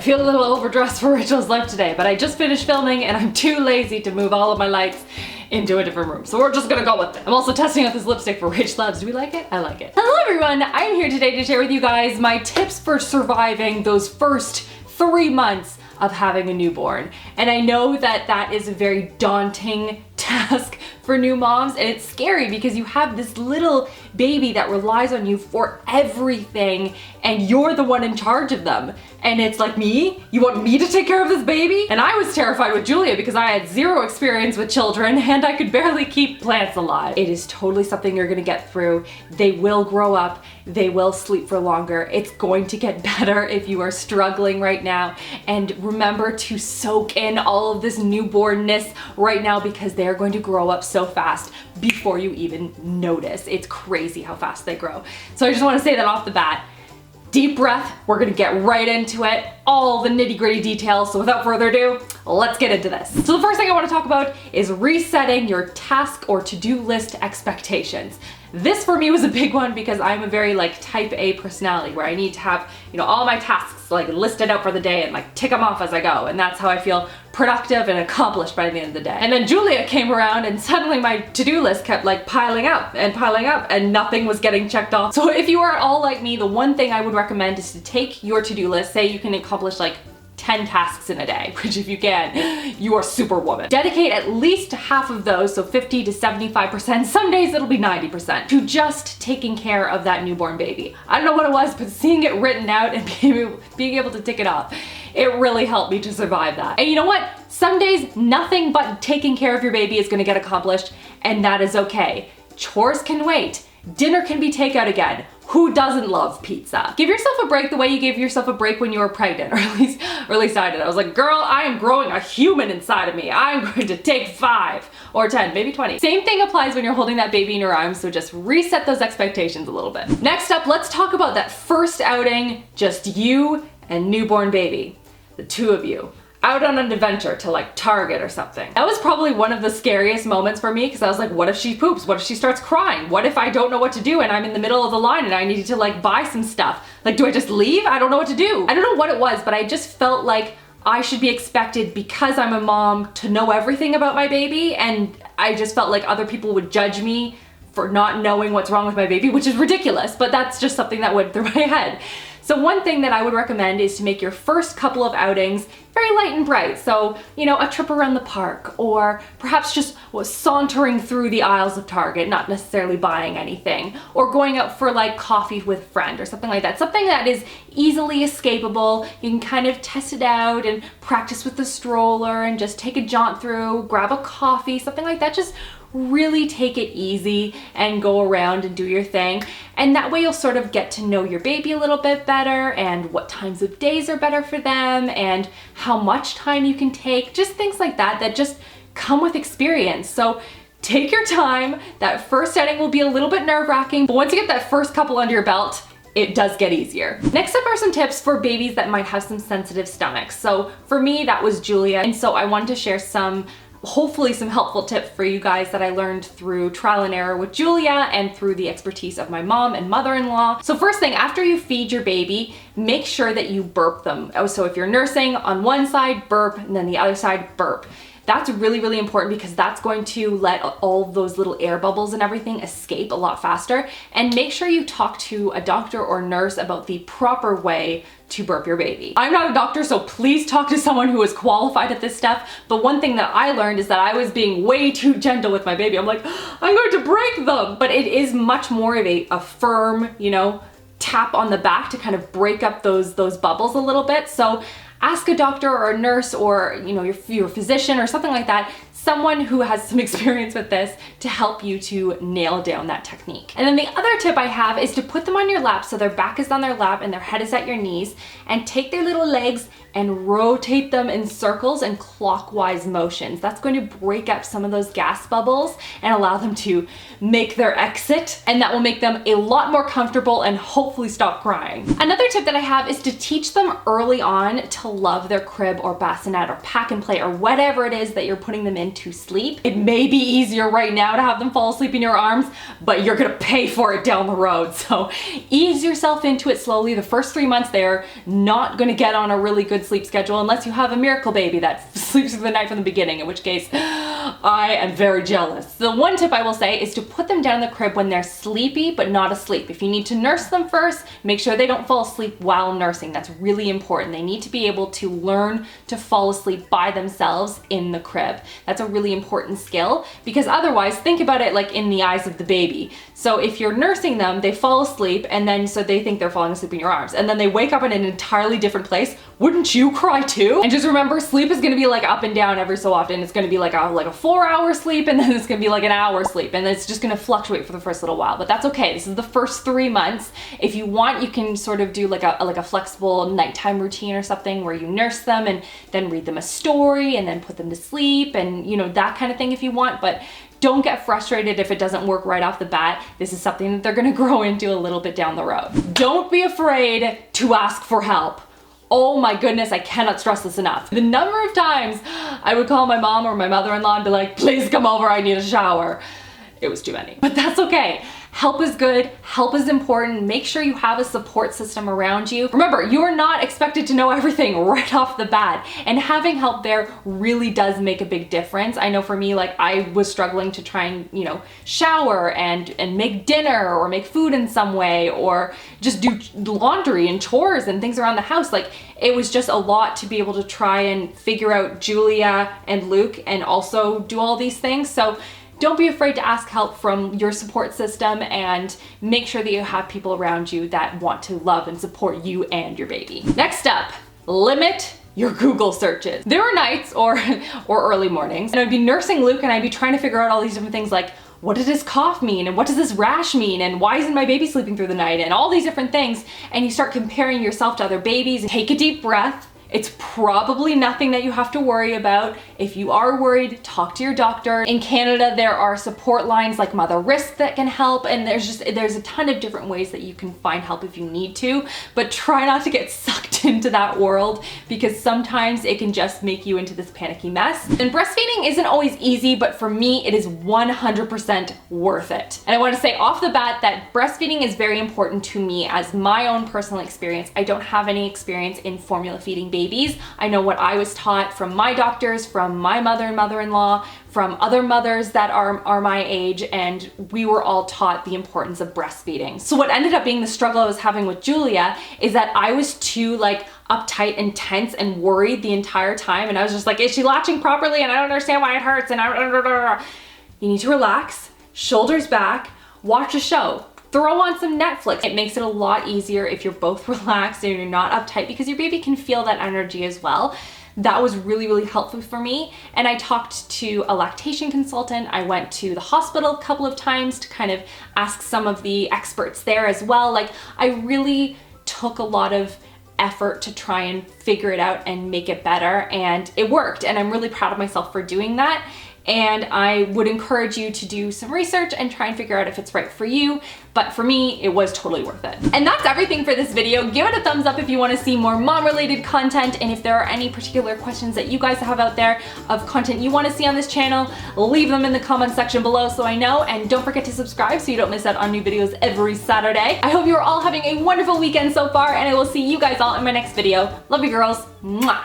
feel a little overdressed for Rachel's Life today, but I just finished filming and I'm too lazy to move all of my lights into a different room. So we're just gonna go with it. I'm also testing out this lipstick for Rach Loves. Do we like it? I like it. Hello everyone, I'm here today to share with you guys my tips for surviving those first 3 months of having a newborn. And I know that that is a very daunting task for new moms, and it's scary because you have this little baby that relies on you for everything and you're the one in charge of them. And it's like, me? You want me to take care of this baby? And I was terrified with Julia because I had zero experience with children and I could barely keep plants alive. It is totally something you're gonna get through. They will grow up, they will sleep for longer. It's going to get better if you are struggling right now. And remember to soak in all of this newbornness right now because they're going to grow up so fast before you even notice. It's crazy how fast they grow. So I just wanna say that off the bat. Deep breath, we're gonna get right into it, all the nitty-gritty details. So without further ado, let's get into this. So the first thing I wanna talk about is resetting your task or to-do list expectations. This for me was a big one because I'm a very type A personality where I need to have, all my tasks listed out for the day and tick them off as I go. And that's how I feel productive and accomplished by the end of the day. And then Julia came around and suddenly my to-do list kept piling up and nothing was getting checked off. So if you are all like me, the one thing I would recommend is to take your to-do list, say you can accomplish 10 tasks in a day, which if you can, you are superwoman. Dedicate at least half of those, so 50 to 75%, some days it'll be 90%, to just taking care of that newborn baby. I don't know what it was, but seeing it written out and being able to tick it off, it really helped me to survive that. And you know what? Some days, nothing but taking care of your baby is gonna get accomplished, and that is okay. Chores can wait. Dinner can be takeout again. Who doesn't love pizza? Give yourself a break the way you gave yourself a break when you were pregnant, or at least I did. I was like, girl, I am growing a human inside of me. I'm going to take 5 or 10, maybe 20. Same thing applies when you're holding that baby in your arms, so just reset those expectations a little bit. Next up, let's talk about that first outing, just you and newborn baby, the two of you. Out on an adventure to Target or something. That was probably one of the scariest moments for me because I was like, what if she poops? What if she starts crying? What if I don't know what to do and I'm in the middle of the line and I need to buy some stuff? Do I just leave? I don't know what to do. I don't know what it was, but I just felt like I should be expected because I'm a mom to know everything about my baby, and I just felt like other people would judge me for not knowing what's wrong with my baby, which is ridiculous, but that's just something that went through my head. So one thing that I would recommend is to make your first couple of outings very light and bright. So, a trip around the park, or perhaps just sauntering through the aisles of Target, not necessarily buying anything, or going out for coffee with a friend or something like that. Something that is easily escapable. You can kind of test it out and practice with the stroller and just take a jaunt through, grab a coffee, something like that. Just really take it easy and go around and do your thing. And that way you'll sort of get to know your baby a little bit better and what times of days are better for them and how much time you can take, just things like that that just come with experience. So take your time. That first setting will be a little bit nerve-wracking, but once you get that first couple under your belt, it does get easier. Next up are some tips for babies that might have some sensitive stomachs. So for me, that was Julia. And so I wanted to share hopefully some helpful tips for you guys that I learned through trial and error with Julia and through the expertise of my mom and mother-in-law. So first thing, after you feed your baby, make sure that you burp them. So if you're nursing, on one side burp and then the other side burp. That's really, really important because that's going to let all of those little air bubbles and everything escape a lot faster. And make sure you talk to a doctor or nurse about the proper way to burp your baby. I'm not a doctor, so please talk to someone who is qualified at this stuff. But one thing that I learned is that I was being way too gentle with my baby. I'm like, I'm going to break them. But it is much more of a firm, tap on the back to kind of break up those bubbles a little bit. So ask a doctor or a nurse or your physician or something like that, someone who has some experience with this to help you to nail down that technique. And then the other tip I have is to put them on your lap so their back is on their lap and their head is at your knees, and take their little legs and rotate them in circles and clockwise motions. That's going to break up some of those gas bubbles and allow them to make their exit, and that will make them a lot more comfortable and hopefully stop crying. Another tip that I have is to teach them early on to love their crib or bassinet or pack and play or whatever it is that you're putting them into sleep. It may be easier right now to have them fall asleep in your arms, but you're gonna pay for it down the road. So ease yourself into it slowly. The first 3 months they're not gonna get on a really good sleep schedule unless you have a miracle baby that sleeps through the night from the beginning, in which case I am very jealous. The one tip I will say is to put them down in the crib when they're sleepy but not asleep. If you need to nurse them first, make sure they don't fall asleep while nursing. That's really important. They need to be able to learn to fall asleep by themselves in the crib. That's a really important skill, because otherwise, think about it like in the eyes of the baby. So if you're nursing them, they fall asleep, and then so they think they're falling asleep in your arms, and then they wake up in an entirely different place. Wouldn't you cry too? And just remember, sleep is gonna be like up and down every so often. It's gonna be like a 4-hour sleep, and then it's gonna be like an hour sleep, and it's just gonna fluctuate for the first little while. But that's okay. This is the first 3 months. If you want, you can sort of do like a flexible nighttime routine or something where you nurse them and then read them a story and then put them to sleep, and you know, that kind of thing if you want. But don't get frustrated if it doesn't work right off the bat. This is something that they're gonna grow into a little bit down the road. Don't be afraid to ask for help. Oh my goodness, I cannot stress this enough. The number of times I would call my mom or my mother-in-law and be like, please come over, I need a shower. It was too many, but that's okay. Help is good, help is important. Make sure you have a support system around you. Remember, you are not expected to know everything right off the bat, and having help there really does make a big difference. I know for me, like I was struggling to try and, you know, shower and make dinner or make food in some way, or just do laundry and chores and things around the house. Like it was just a lot to be able to try and figure out Julia and Luke and also do all these things. So don't be afraid to ask help from your support system, and make sure that you have people around you that want to love and support you and your baby. Next up, limit your Google searches. There are nights or early mornings, and I'd be nursing Luke and I'd be trying to figure out all these different things like, what does this cough mean? And what does this rash mean? And why isn't my baby sleeping through the night? And all these different things. And you start comparing yourself to other babies. Take a deep breath. It's probably nothing that you have to worry about. If you are worried, talk to your doctor. In Canada, there are support lines like Mother Risk that can help, and there's a ton of different ways that you can find help if you need to, but try not to get sucked into that world, because sometimes it can just make you into this panicky mess. And breastfeeding isn't always easy, but for me, it is 100% worth it. And I want to say off the bat that breastfeeding is very important to me as my own personal experience. I don't have any experience in formula feeding babies. I know what I was taught from my doctors, from my mother and mother-in-law, from other mothers that are my age, and we were all taught the importance of breastfeeding. So what ended up being the struggle I was having with Julia is that I was too like uptight and tense and worried the entire time, and I was just like, is she latching properly? And I don't understand why it hurts, and you need to relax, shoulders back, watch a show. Throw on some Netflix. It makes it a lot easier if you're both relaxed and you're not uptight, because your baby can feel that energy as well. That was really, really helpful for me. And I talked to a lactation consultant. I went to the hospital a couple of times to kind of ask some of the experts there as well. Like I really took a lot of effort to try and figure it out and make it better, and it worked. And I'm really proud of myself for doing that. And I would encourage you to do some research and try and figure out if it's right for you. But for me, it was totally worth it. And that's everything for this video. Give it a thumbs up if you want to see more mom-related content. And if there are any particular questions that you guys have out there of content you want to see on this channel, leave them in the comment section below so I know. And don't forget to subscribe so you don't miss out on new videos every Saturday. I hope you're all having a wonderful weekend so far, and I will see you guys all in my next video. Love you girls. Mwah.